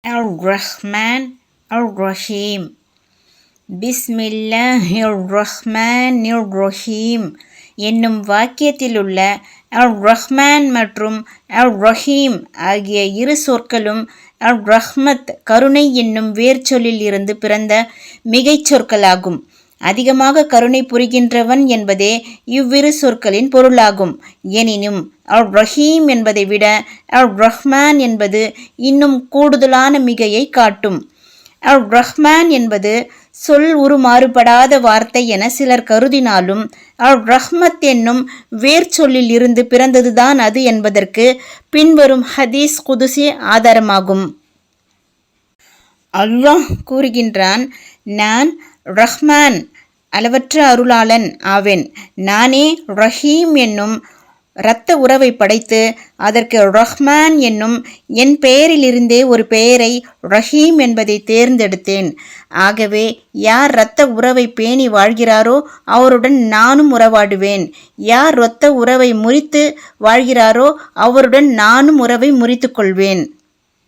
الرحمن الرحيم بسم الله الرحمن الرحيم என்னும் வாக்கியத்திலுள்ள அர்-ரஹ்மான் மற்றும் அர்-ரஹீம் ஆகிய இரு சொற்களும் அர்-ரஹ்மத் கருணை என்னும் வேர்ச்சொல்லில் இருந்து பிறந்த மிகைச் சொற்களாகும். அதிகமாக கருணை புரிகின்றவன் என்பதே இவ்விரு சொற்களின் பொருளாகும். எனினும் அர்-ரஹீம் என்பதை விட அர்-ரஹ்மான் என்பது இன்னும் கூடுதலான மிகையை காட்டும். அர்-ரஹ்மான் என்பது சொல் உருமாறுபடாத வார்த்தை என சிலர் கருதினாலும் அர்-ரஹ்மத் என்னும் வேர்ச்சொல்லில் இருந்து பிறந்ததுதான் அது என்பதற்கு பின்வரும் ஹதீஸ் குதுசி ஆதாரமாகும். அல்லாஹ் கூறுகின்றான், நான் ரஹ்மான் அளவற்ற அருளாளன் ஆவேன். நானே ரஹீம் என்னும் இரத்த உறவை படைத்து அதற்கு ரஹ்மான் என்னும் என் பெயரிலிருந்தே ஒரு பெயரை ரஹீம் என்பதை தேர்ந்தெடுத்தேன். ஆகவே யார் இரத்த உறவை பேணி வாழ்கிறாரோ அவருடன் நானும் உறவாடுவேன். யார் இரத்த உறவை முறித்து வாழ்கிறாரோ அவருடன் நானும் உறவை முறித்து கொள்வேன்.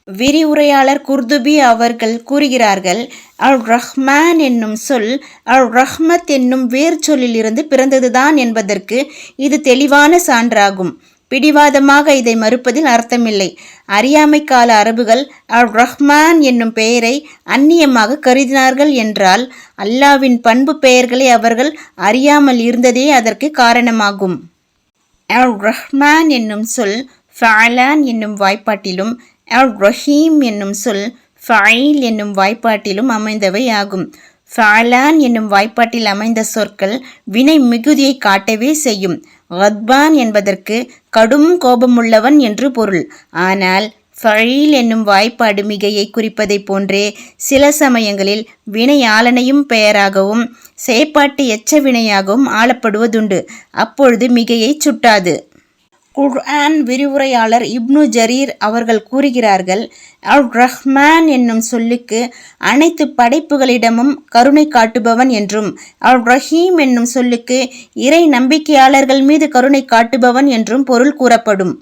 விரிவுரையாளர் குர்துபி அவர்கள் கூறுகிறார்கள், அர்-ரஹ்மான் என்னும் சொல் அர்-ரஹ்மத் என்னும் வேர் சொல்லிலிருந்து பிறந்ததுதான் என்பதற்கு இது தெளிவான சான்றாகும். பிடிவாதமாக இதை மறுப்பதில் அர்த்தமில்லை. அறியாமை கால அரபுகள் அர்-ரஹ்மான் என்னும் பெயரை அந்நியமாக கருதினார்கள் என்றால் அல்லாவின் பண்பு பெயர்களை அவர்கள் அறியாமல் இருந்ததே அதற்கு காரணமாகும். அர்-ரஹ்மான் என்னும் சொல் ஃபஅலான் என்னும் வாய்ப்பாட்டிலும் அர்-ரஹீம் என்னும் சொல் ஃபஈல் என்னும் வாய்ப்பாட்டிலும் அமைந்தவை ஆகும். ஃபஅலான் என்னும் வாய்ப்பாட்டில் அமைந்த சொற்கள் வினை மிகுதியை காட்டவே செய்யும். கத்பான் என்பதற்கு கடும் கோபமுள்ளவன் என்று பொருள். ஆனால் ஃபஈல் என்னும் வாய்ப்பாடு மிகையை குறிப்பதை போன்றே சில சமயங்களில் வினை ஆளனையும் பெயராகவும் செயற்பாட்டு எச்ச வினையாகவும் ஆளப்படுவதுண்டு. அப்பொழுது மிகையை சுட்டாது. குர்ஆன் விரிவுரையாளர் இப்னு ஜரீர் அவர்கள் கூறுகிறார்கள், அர்-ரஹ்மான் என்னும் சொல்லுக்கு அனைத்து படைப்புகளிடமும் கருணை காட்டுபவன் என்றும் அர்-ரஹீம் என்னும் சொல்லுக்கு இறை நம்பிக்கையாளர்கள் மீது கருணை காட்டுபவன் என்றும் பொருள் கூறப்படும்.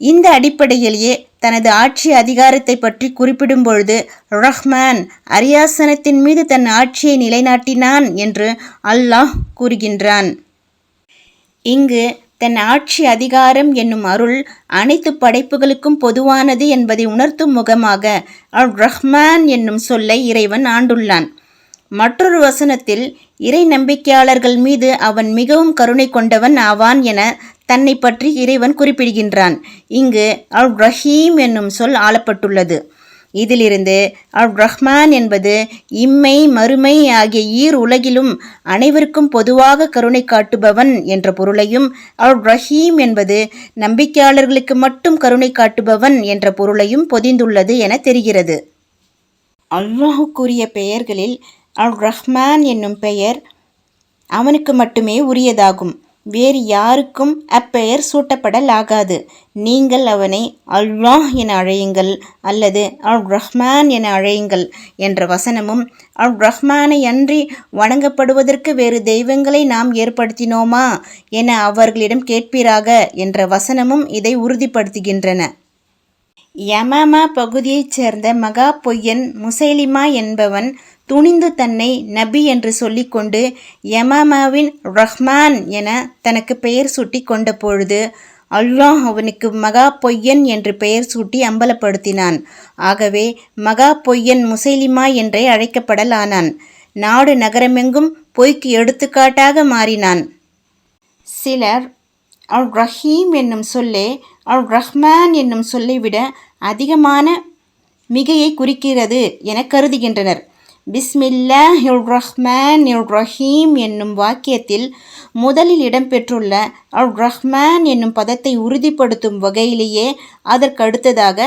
இந்த அடிப்படையிலேயே தனது ஆட்சி அதிகாரத்தை பற்றி குறிப்பிடும் பொழுது ரஹ்மான் அரியாசனத்தின் மீது தன் ஆட்சியை நிலைநாட்டினான் என்று அல்லாஹ் கூறுகின்றான். இங்கு தன் ஆட்சி அதிகாரம் என்னும் அருள் அனைத்து படைப்புகளுக்கும் பொதுவானது என்பதை உணர்த்தும் முகமாக அர்-ரஹ்மான் என்னும் சொல்லை இறைவன் ஆண்டுள்ளான். மற்றொரு வசனத்தில் இறை நம்பிக்கையாளர்கள் மீது அவன் மிகவும் கருணை கொண்டவன் ஆவான் என தன்னை பற்றி இறைவன் குறிப்பிடுகின்றான். இங்கு அர்-ரஹீம் என்னும் சொல் ஆளப்பட்டுள்ளது. இதிலிருந்து அர்-ரஹ்மான் என்பது இம்மை மறுமை ஆகிய ஈர் உலகிலும் அனைவருக்கும் பொதுவாக கருணை காட்டுபவன் என்ற பொருளையும், அர்-ரஹீம் என்பது நம்பிக்கையாளர்களுக்கு மட்டும் கருணை காட்டுபவன் என்ற பொருளையும் பொதிந்துள்ளது என தெரிகிறது. அல்லாஹ் கூறிய பெயர்களில் அர்-ரஹ்மான் என்னும் பெயர் அவனுக்கு மட்டுமே உரியதாகும். வேறு யாருக்கும் அப்பெயர் சூட்டப்படலாகாது. நீங்கள் அவனை அல்லாஹ் என அழையுங்கள் அல்லது அர்-ரஹ்மான் என அழையுங்கள் என்ற வசனமும், அர்-ரஹ்மானை அன்றி வணங்கப்படுவதற்கு வேறு தெய்வங்களை நாம் ஏற்படுத்தினோமா என அவர்களிடம் கேட்பீராக என்ற வசனமும் இதை உறுதிப்படுத்துகின்றன. யமாமா பகுதியைச் சேர்ந்த மகா பொய்யன் முசைலிமா என்பவன் துணிந்து தன்னை நபி என்று சொல்லிக்கொண்டு யமாமாவின் ரஹ்மான் என தனக்கு பெயர் சூட்டி கொண்ட பொழுது அல்லாஹ் அவனுக்கு மகா பொய்யன் என்று பெயர் சூட்டி அம்பலப்படுத்தினான். ஆகவே மகா பொய்யன் முசைலிமா என்றே அழைக்கப்படலானான். நாடு நகரமெங்கும் பொய்க்கு எடுத்துக்காட்டாக மாறினான். சிலர் அர்-ரஹீம் என்னும் சொல்லே அர்-ரஹ்மான் என்னும் சொல்லை விட அதிகமான மிகையை குறிக்கிறது என கருதுகின்றனர். பிஸ்மில்லாஹிர் ரஹ்மானிர் ரஹீம் என்னும் வாக்கியத்தில் முதலில் இடம்பெற்றுள்ள அர்-ரஹ்மான் என்னும் பதத்தை உறுதிப்படுத்தும் வகையிலேயே அதற்கடுத்ததாக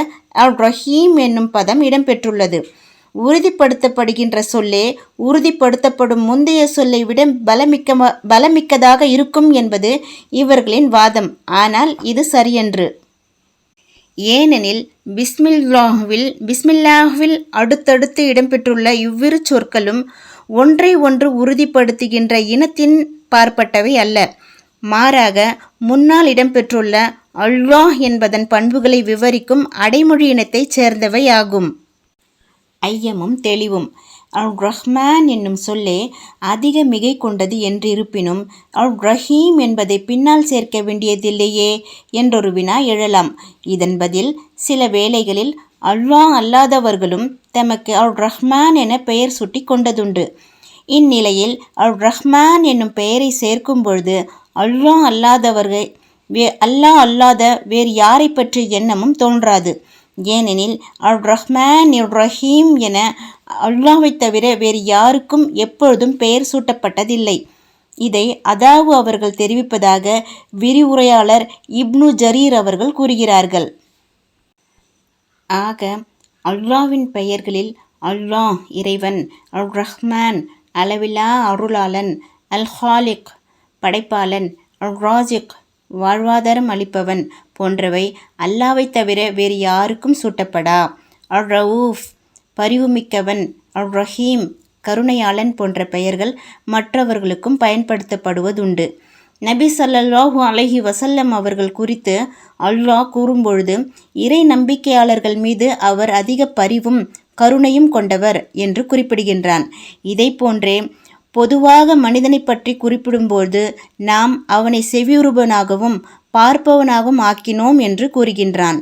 அர்-ரஹீம் என்னும் பதம் இடம்பெற்றுள்ளது. உறுதிப்படுத்தப்படுகின்ற சொல்லே உறுதிப்படுத்தப்படும் முந்தைய சொல்லை விட பலமிக்கதாக இருக்கும் என்பது இவர்களின் வாதம். ஆனால் இது சரியன்று. ஏனெனில் பிஸ்மில்லாஹ்வில் அடுத்தடுத்து இடம்பெற்றுள்ள இவ்விரு சொற்களும் ஒன்றை ஒன்று உறுதிப்படுத்துகின்ற இனத்தின் பார்ப்பட்டவை அல்ல. மாறாக முன்னால் இடம்பெற்றுள்ள அல்லாஹ் என்பதன் பண்புகளை விவரிக்கும் அடைமொழி இனத்தைச் சேர்ந்தவை ஆகும். ஐயமும் தெளிவும். அல் ரஹ்மான் என்னும் சொல்லே அதிக மிகை கொண்டது என்றிருப்பினும் அல் ரஹீம் என்பதை பின்னால் சேர்க்க வேண்டியதில்லையே என்றொரு வினா எழலாம். இதன் பதில், சில வேளைகளில் அல்லாஹ் அல்லாதவர்களும் தமக்கு அல் ரஹ்மான் என பெயர் சுட்டி கொண்டதுண்டு. இந்நிலையில் அல் ரஹ்மான் என்னும் பெயரை சேர்க்கும் பொழுது அல்லாஹ் அல்லாத வேறு யாரை பற்றிய எண்ணமும் தோன்றாது. ஏனெனில் அல் ரஹ்மான் இர் ரஹீம் என அல்லாஹ்வை தவிர வேறு யாருக்கும் எப்பொழுதும் பெயர் சூட்டப்பட்டதில்லை. இதை அதாவு அவர்கள் தெரிவிப்பதாக விரிவுரையாளர் இப்னு ஜரீர் அவர்கள் கூறுகிறார்கள். ஆக அல்லாஹ்வின் பெயர்களில் அல்லாஹ் இறைவன், அல் ரஹ்மான் அளவிலா அருளாளன், அல் ஹாலிக் படைப்பாளன், அல் ராஜிக் வாழ்வாதாரம் அளிப்பவன் போன்றவை அல்லாஹ்வை தவிர வேறு யாருக்கும் சூட்டப்படா. அல் ரவூஃப் பரிவுமிக்கவன், அல் ரஹீம் கருணையாளன் போன்ற பெயர்கள் மற்றவர்களுக்கும் பயன்படுத்தப்படுவதுண்டு. நபி ஸல்லல்லாஹு அலைஹி வஸல்லம் அவர்கள் குறித்து அல்லாஹ் கூறும்பொழுது, இறை நம்பிக்கையாளர்கள் மீது அவர் அதிக பரிவும் கருணையும் கொண்டவர் என்று குறிப்பிடுகின்றான். இதை போன்றே பொதுவாக மனிதனை பற்றி குறிப்பிடும்போது நாம் அவனை செவியுறுபவனாகவும் பார்ப்பவனாகவும் ஆக்கினோம் என்று கூறுகின்றான்.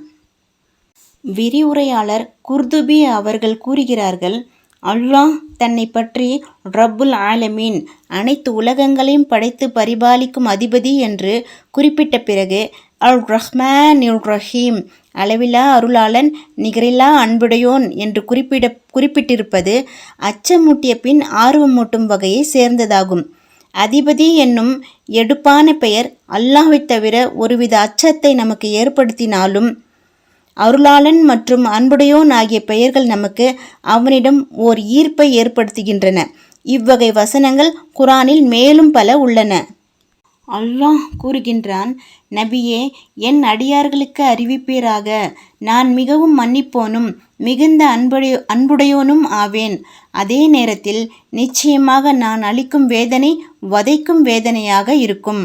விரிவுரையாளர் குர்துபி அவர்கள் கூறுகிறார்கள், அல்லாஹ் தன்னை பற்றி ரப்புல் ஆலமீன் அனைத்து உலகங்களையும் படைத்து பரிபாலிக்கும் அதிபதி என்று குறிப்பிட்ட பிறகு அல் ரஹ்மான் இர் ரஹீம் அளவிலா அருளாளன், நிகரில்லா அன்புடையோன் என்று குறிப்பிட்டிருப்பது அச்சமூட்டிய பின் ஆர்வமூட்டும் வகையை சேர்ந்ததாகும். அதிபதி என்னும் எடுப்பான பெயர் அல்லாஹ்வை தவிர ஒருவித அச்சத்தை நமக்கு ஏற்படுத்தினாலும் அருளாளன் மற்றும் அன்புடையோன் ஆகிய பெயர்கள் நமக்கு அவனிடம் ஓர் ஈர்ப்பை ஏற்படுத்துகின்றன. இவ்வகை வசனங்கள் குரானில் மேலும் பல உள்ளன. அல்லாஹ் கூறுகின்றான், நபியே, என் அடியார்களுக்கு அறிவிப்பீராக, நான் மிகவும் மன்னிப்போனும் மிகுந்த அன்புடையோனும் ஆவேன். அதே நேரத்தில் நிச்சயமாக நான் அளிக்கும் வேதனை வதைக்கும் வேதனையாக இருக்கும்.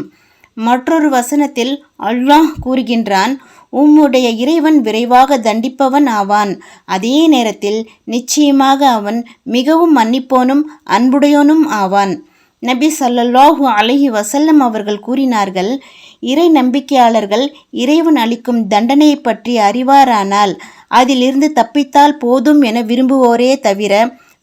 மற்றொரு வசனத்தில் அல்லாஹ் கூறுகின்றான், உம்முடைய இறைவன் விரைவாக தண்டிப்பவன் ஆவான். அதே நேரத்தில் நிச்சயமாக அவன் மிகவும் மன்னிப்போனும் அன்புடையோனும் ஆவான். நபி ஸல்லல்லாஹு அலைஹி வஸல்லம் அவர்கள் கூறினார்கள், இறை நம்பிக்கையாளர்கள் இறைவன் அளிக்கும் தண்டனையை பற்றி அறிவாரானால் அதிலிருந்து தப்பித்தால் போதும் என விரும்புவோரே தவிர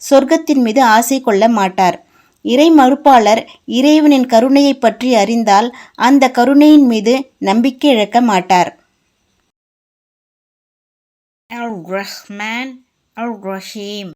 சொர்க்கத்தின் மீது ஆசை கொள்ள மாட்டார். இறை மறுப்பாளர் இறைவனின் கருணையை பற்றி அறிந்தால் அந்த கருணையின் மீது நம்பிக்கை இழக்க மாட்டார். அல் ரஹ்மான் அல் ரஹீம்.